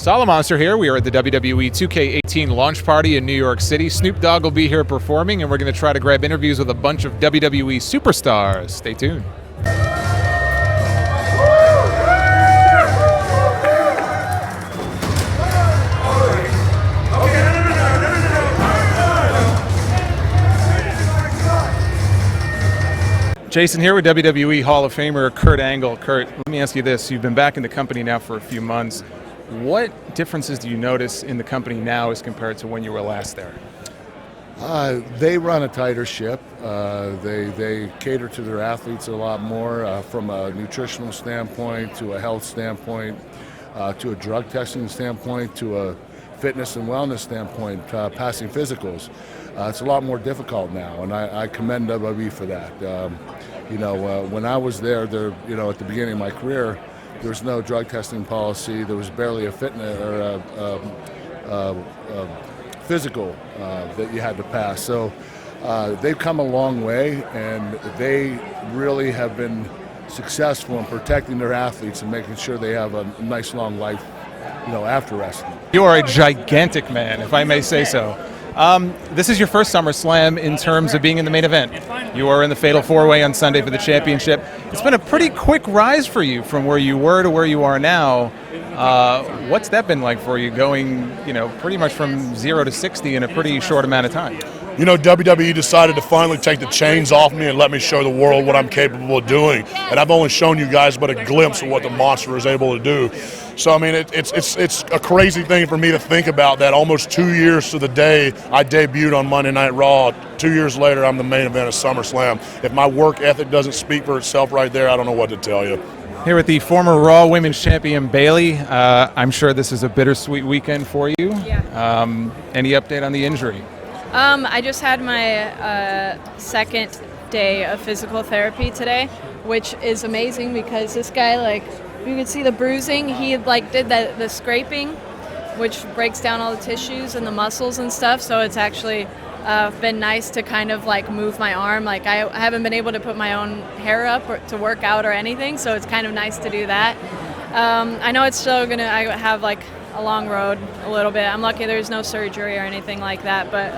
Solomonster here. We are at the WWE 2K18 launch party in New York City. Snoop Dogg will be here performing, and we're going to try to grab interviews with a bunch of WWE superstars. Stay tuned. Jason here with WWE Hall of Famer Kurt Angle. Kurt, let me ask you this. You've been back in the company now for a few months. What differences do you notice in the company now as compared to when you were last there? They run a tighter ship. They cater to their athletes a lot more from a nutritional standpoint, to a health standpoint, to a drug testing standpoint, to a fitness and wellness standpoint, passing physicals. It's a lot more difficult now, and I commend WWE for that. When I was there, at the beginning of my career, there was no drug testing policy. There was barely a fitness or a physical that you had to pass. So they've come a long way, and they really have been successful in protecting their athletes and making sure they have a nice long life, after wrestling. You are a gigantic man, if I may say so. This is your first SummerSlam in terms of being in the main event. You are in the Fatal 4-Way on Sunday for the championship. It's been a pretty quick rise for you from where you were to where you are now. What's that been like for you, going, pretty much from 0 to 60 in a pretty short amount of time? WWE decided to finally take the chains off me and let me show the world what I'm capable of doing. And I've only shown you guys but a glimpse of what the monster is able to do. So, I mean, it's a crazy thing for me to think about that almost 2 years to the day I debuted on Monday Night Raw. 2 years later, I'm the main event of SummerSlam. If my work ethic doesn't speak for itself right there, I don't know what to tell you. Here with the former Raw Women's Champion, Bayley. I'm sure this is a bittersweet weekend for you. Yeah. Any update on the injury? I just had my second day of physical therapy today, which is amazing because this guy, you can see the bruising. He did the scraping, which breaks down all the tissues and the muscles and stuff. So it's actually been nice to kind of move my arm. I haven't been able to put my own hair up or to work out or anything. So it's kind of nice to do that. I know it's still I have a long road a little bit. I'm lucky there's no surgery or anything like that, but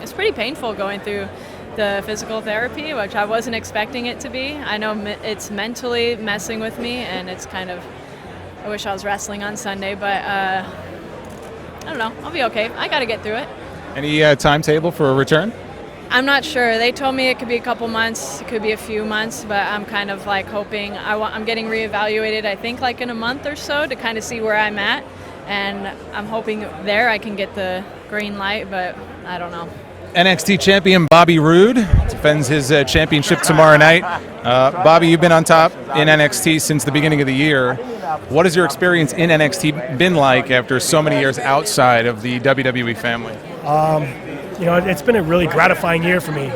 it's pretty painful going through the physical therapy, which I wasn't expecting it to be. I know it's mentally messing with me, and it's I wish I was wrestling on Sunday, but I don't know. I'll be okay. I got to get through it. Any timetable for a return? I'm not sure. They told me it could be a couple months, it could be a few months, but I'm kind of hoping. I'm getting reevaluated, I think, in a month or so to kind of see where I'm at. And I'm hoping there I can get the green light, but I don't know. NXT champion Bobby Roode defends his championship tomorrow night. Bobby, you've been on top in NXT since the beginning of the year. What has your experience in NXT been like after so many years outside of the WWE family? It's been a really gratifying year for me.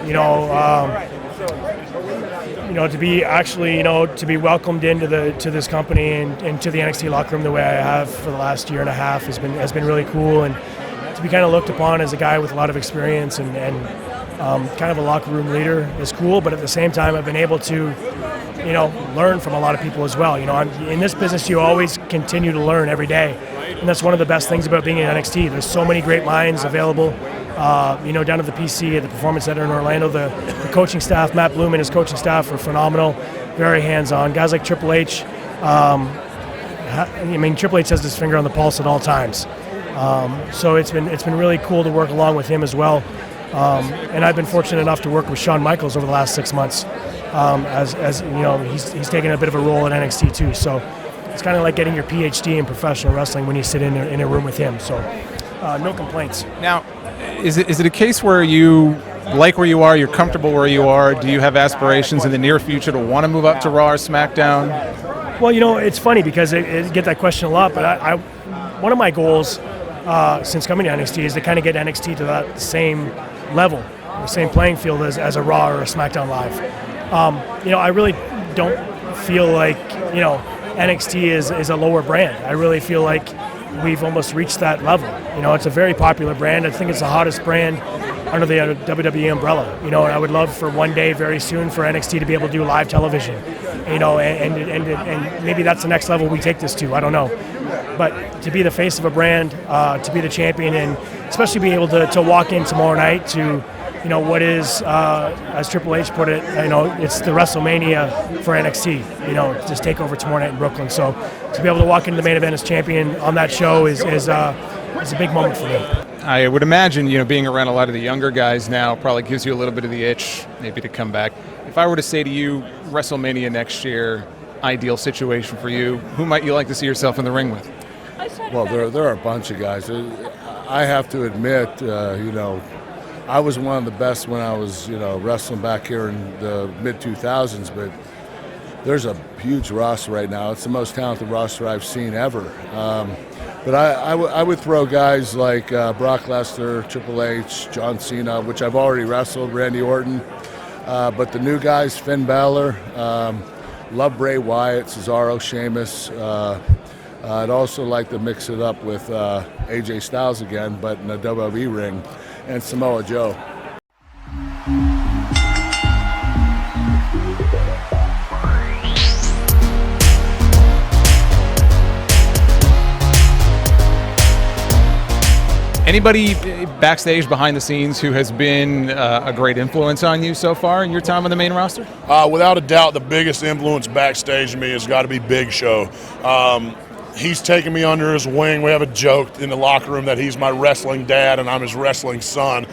To be actually, to be welcomed into this company and to the NXT locker room the way I have for the last year and a half has been really cool, and to be kind of looked upon as a guy with a lot of experience and kind of a locker room leader is cool. But at the same time, I've been able to, learn from a lot of people as well. In this business, you always continue to learn every day, and that's one of the best things about being in NXT. There's so many great minds available. Down at the PC at the Performance Center in Orlando, the coaching staff, Matt Bloom and his coaching staff are phenomenal, very hands-on. Guys like Triple H, Triple H has his finger on the pulse at all times. So it's been really cool to work along with him as well. And I've been fortunate enough to work with Shawn Michaels over the last 6 months. He's taken a bit of a role at NXT too. So it's kind of like getting your PhD in professional wrestling when you sit in a room with him. So no complaints. Now, is it a case where you like where you are, you're comfortable where you are? Do you have aspirations in the near future to want to move up to Raw or SmackDown? Well, it's funny because I get that question a lot, but one of my goals since coming to NXT is to kind of get NXT to that same level, the same playing field as a Raw or a SmackDown Live. I really don't feel like, NXT is a lower brand. I really feel like we've almost reached that level. It's a very popular brand. I think it's the hottest brand under the WWE umbrella, you know, and I would love for one day very soon for NXT to be able to do live television, you know, and maybe that's the next level we take this to, I don't know. But to be the face of a brand, to be the champion, and especially be able to walk in tomorrow night to, you know, what is, as Triple H put it, you know, it's the WrestleMania for NXT, you know, just take over tomorrow night in Brooklyn. So to be able to walk into the main event as champion on that show is a big moment for me. I would imagine, you know, being around a lot of the younger guys now probably gives you a little bit of the itch, maybe to come back. If I were to say to you, WrestleMania next year, ideal situation for you, who might you like to see yourself in the ring with? Well, there are a bunch of guys. I have to admit, you know, I was one of the best when I was, you know, wrestling back here in the mid-2000s, but there's a huge roster right now. It's the most talented roster I've seen ever. But I would throw guys like Brock Lesnar, Triple H, John Cena, which I've already wrestled, Randy Orton. But the new guys, Finn Balor, love Bray Wyatt, Cesaro, Sheamus. I'd also like to mix it up with AJ Styles again, but in a WWE ring, and Samoa Joe. Anybody backstage, behind the scenes, who has been a great influence on you so far in your time on the main roster? Without a doubt, the biggest influence backstage to me has got to be Big Show. He's taken me under his wing. We have a joke in the locker room that he's my wrestling dad and I'm his wrestling son.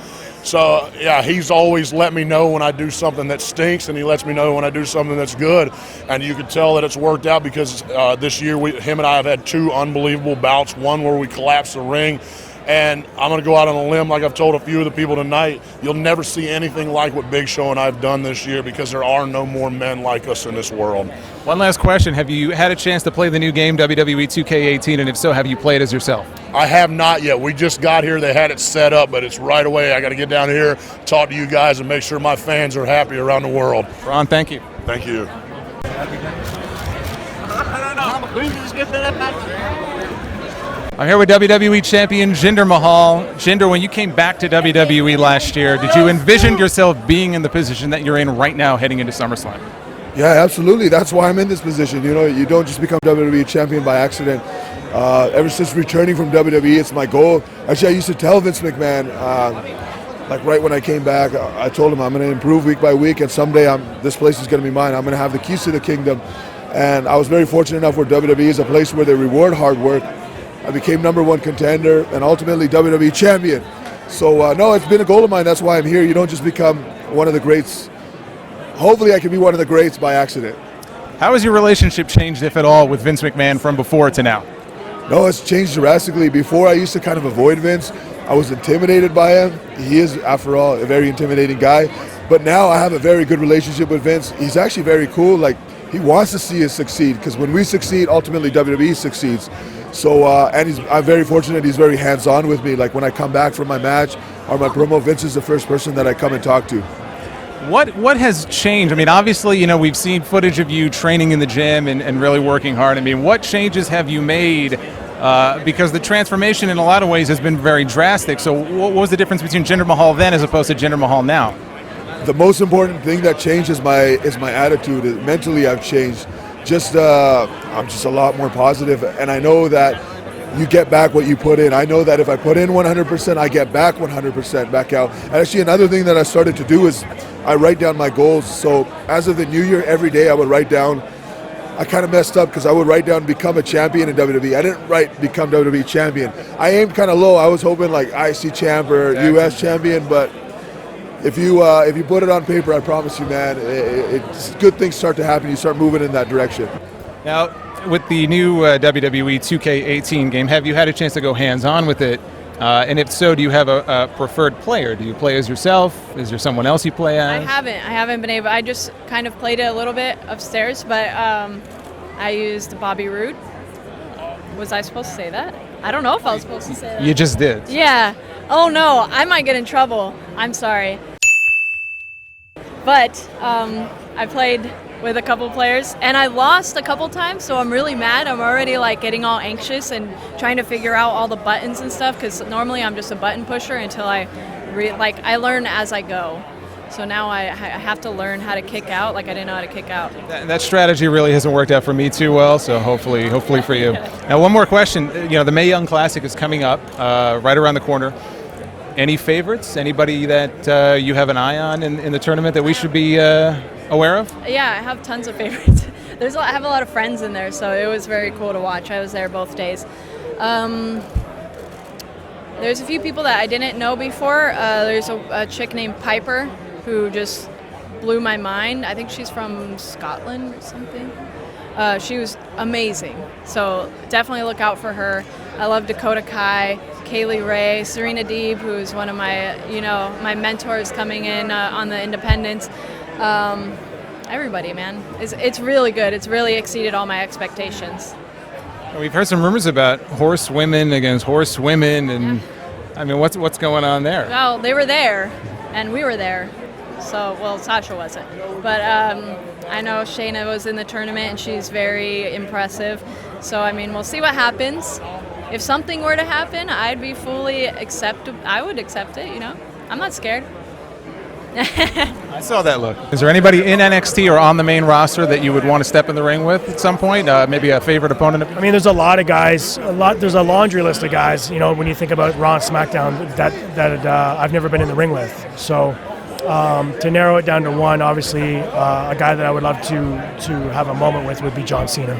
So, yeah, he's always let me know when I do something that stinks, and he lets me know when I do something that's good. And you can tell that it's worked out because this year him and I have had two unbelievable bouts, one where we collapsed the ring. And I'm going to go out on a limb, like I've told a few of the people tonight. You'll never see anything like what Big Show and I have done this year because there are no more men like us in this world. One last question. Have you had a chance to play the new game, WWE 2K18, and if so, have you played as yourself? I have not yet. We just got here. They had it set up, but it's right away. I got to get down here, talk to you guys, and make sure my fans are happy around the world. Braun, thank you. Thank you. I'm here with WWE Champion Jinder Mahal. Jinder, when you came back to WWE last year, did you envision yourself being in the position that you're in right now heading into SummerSlam? Yeah, absolutely. That's why I'm in this position. You know, you don't just become WWE Champion by accident. Ever since returning from WWE, it's my goal. Actually, I used to tell Vince McMahon, like right when I came back, I told him I'm going to improve week by week, and someday this place is going to be mine. I'm going to have the keys to the kingdom. And I was very fortunate enough where WWE is a place where they reward hard work. I became #1 contender and ultimately WWE champion. So, no, it's been a goal of mine. That's why I'm here. You don't just become one of the greats. Hopefully I can be one of the greats by accident. How has your relationship changed, if at all, with Vince McMahon from before to now? No, it's changed drastically. Before, I used to kind of avoid Vince. I was intimidated by him. He is, after all, a very intimidating guy. But now I have a very good relationship with Vince. He's actually very cool. Like, he wants to see us succeed because when we succeed, ultimately WWE succeeds. So, and I'm very fortunate he's very hands-on with me. Like when I come back from my match or my promo, Vince is the first person that I come and talk to. What has changed? I mean, obviously, you know, we've seen footage of you training in the gym and really working hard. I mean, what changes have you made? Because the transformation in a lot of ways has been very drastic. So what was the difference between Jinder Mahal then as opposed to Jinder Mahal now? The most important thing that changed is my attitude. Mentally, I've changed. I'm just a lot more positive, and I know that you get back what you put in. I know that if I put in 100%, I get back 100% back out. And actually, another thing that I started to do is I write down my goals. So as of the new year, every day I would write down. I kind of messed up because I would write down become a champion in WWE. I didn't write become WWE champion. I aimed kind of low. I was hoping like IC champ or US champion, but if you put it on paper, I promise you, man, good things start to happen. You start moving in that direction. Now, with the new WWE 2K18 game, have you had a chance to go hands-on with it? And if so, do you have a preferred player? Do you play as yourself? Is there someone else you play as? I haven't been able. I just kind of played it a little bit upstairs, but I used Bobby Roode. Was I supposed to say that? I don't know if I was supposed to say that. You just did. Yeah. Oh no, I might get in trouble. I'm sorry. But I played with a couple players, and I lost a couple times, so I'm really mad. I'm already like getting all anxious and trying to figure out all the buttons and stuff, because normally I'm just a button pusher until I like I learn as I go. So now I have to learn how to kick out like I didn't know how to kick out. That strategy really hasn't worked out for me too well, so hopefully for you. Now, one more question. The Mae Young Classic is coming up right around the corner. Any favorites? Anybody that you have an eye on in the tournament that we should be aware of? Yeah, I have tons of favorites. I have a lot of friends in there, so it was very cool to watch. I was there both days. There's a few people that I didn't know before. There's a chick named Piper who just blew my mind. I think she's from Scotland or something. She was amazing. So definitely look out for her. I love Dakota Kai, Kaylee Ray, Serena Deeb, who's one of my, my mentors coming in on the independents. Everybody, man. It's really good. It's really exceeded all my expectations. We've heard some rumors about horse women against horse women, and I mean, what's going on there? Well, they were there, and we were there. So, well, Sasha wasn't. But I know Shayna was in the tournament, and she's very impressive. So, I mean, we'll see what happens. If something were to happen, I'd be fully acceptable. I would accept it, I'm not scared. I saw that look. Is there anybody in NXT or on the main roster that you would want to step in the ring with at some point? Maybe a favorite opponent? I mean, there's a lot of guys. There's a laundry list of guys. When you think about Raw and SmackDown, that I've never been in the ring with. So to narrow it down to one, obviously, a guy that I would love to have a moment with would be John Cena.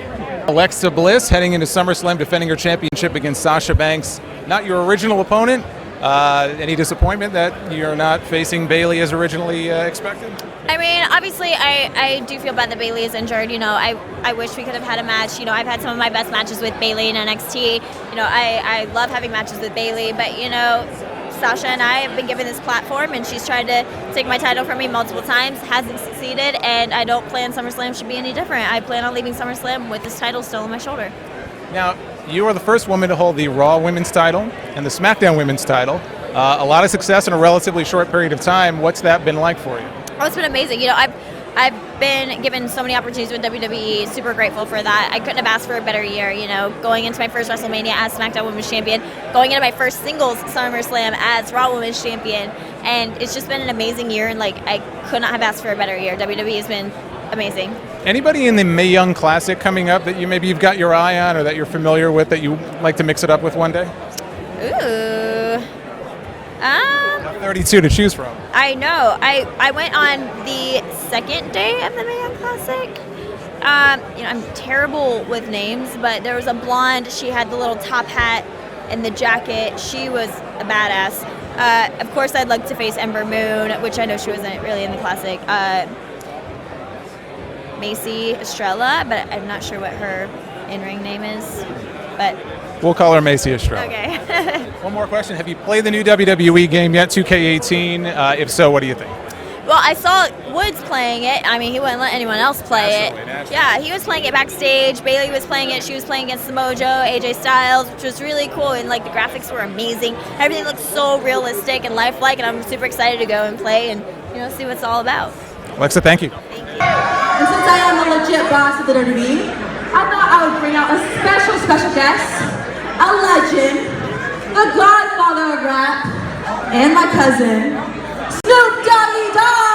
Alexa Bliss heading into SummerSlam, defending her championship against Sasha Banks. Not your original opponent. Any disappointment that you're not facing Bayley as originally expected? I mean, obviously, I do feel bad that Bayley is injured. I wish we could have had a match. I've had some of my best matches with Bayley in NXT. I love having matches with Bayley, but Sasha and I have been given this platform, and she's tried to take my title from me multiple times, hasn't succeeded, and I don't plan SummerSlam should be any different. I plan on leaving SummerSlam with this title still on my shoulder. Now, you are the first woman to hold the Raw Women's title and the SmackDown Women's title. A lot of success in a relatively short period of time. What's that been like for you? Oh, it's been amazing. I've been given so many opportunities with WWE. Super grateful for that. I couldn't have asked for a better year. Going into my first WrestleMania as SmackDown Women's Champion, going into my first singles SummerSlam as Raw Women's Champion, and it's just been an amazing year. And I could not have asked for a better year. WWE has been amazing. Anybody in the Mae Young Classic coming up that you've got your eye on or that you're familiar with that you like to mix it up with one day? Ooh. 32 to choose from. I know. I went on the second day of the Mae Young Classic. I'm terrible with names, but there was a blonde. She had the little top hat and the jacket. She was a badass. Of course, I'd like to face Ember Moon, which I know she wasn't really in the Classic. Macy Estrella, but I'm not sure what her in-ring name is. But we'll call her Macy Estrella. Okay. One more question. Have you played the new WWE game yet, 2K18? If so, what do you think? Well, I saw Woods playing it. I mean, he wouldn't let anyone else play it. Yeah, he was playing it backstage. Bayley was playing it. She was playing against Samoa Joe, AJ Styles, which was really cool. And the graphics were amazing. Everything looked so realistic and lifelike. And I'm super excited to go and play and see what it's all about. Alexa, thank you. Thank you. And since I am the legit boss of the WWE, I thought I would bring out a special guest, a legend, the godfather of rap, and my cousin, Snoop Doggy Dogg!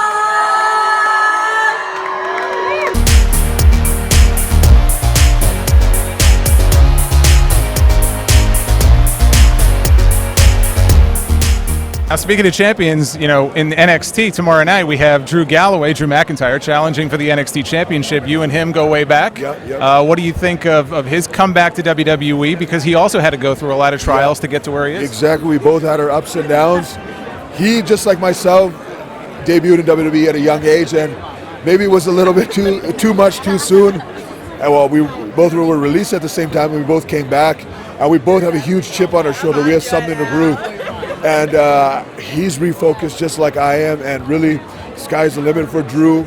Now, speaking of champions, in NXT tomorrow night we have Drew McIntyre, challenging for the NXT Championship. You and him go way back. Yep. What do you think of his comeback to WWE? Because he also had to go through a lot of trials to get to where he is. Exactly. We both had our ups and downs. He, just like myself, debuted in WWE at a young age, and maybe it was a little bit too much too soon. And well, we both were released at the same time, and we both came back, and we both have a huge chip on our shoulder. We have something to prove. And he's refocused just like I am, and really, sky's the limit for Drew.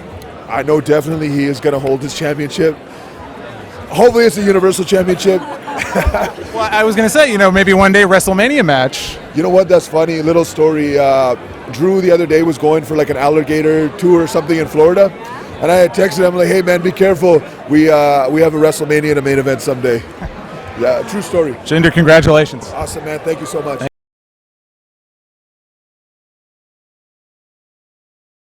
I know definitely he is going to hold his championship. Hopefully it's a Universal Championship. Well, I was going to say, maybe one day WrestleMania match. You know what? That's funny. A little story. Drew the other day was going for an alligator tour or something in Florida, and I had texted him hey man, be careful. We have a WrestleMania in a main event someday. Yeah, true story. Jinder, congratulations. Awesome, man. Thank you so much.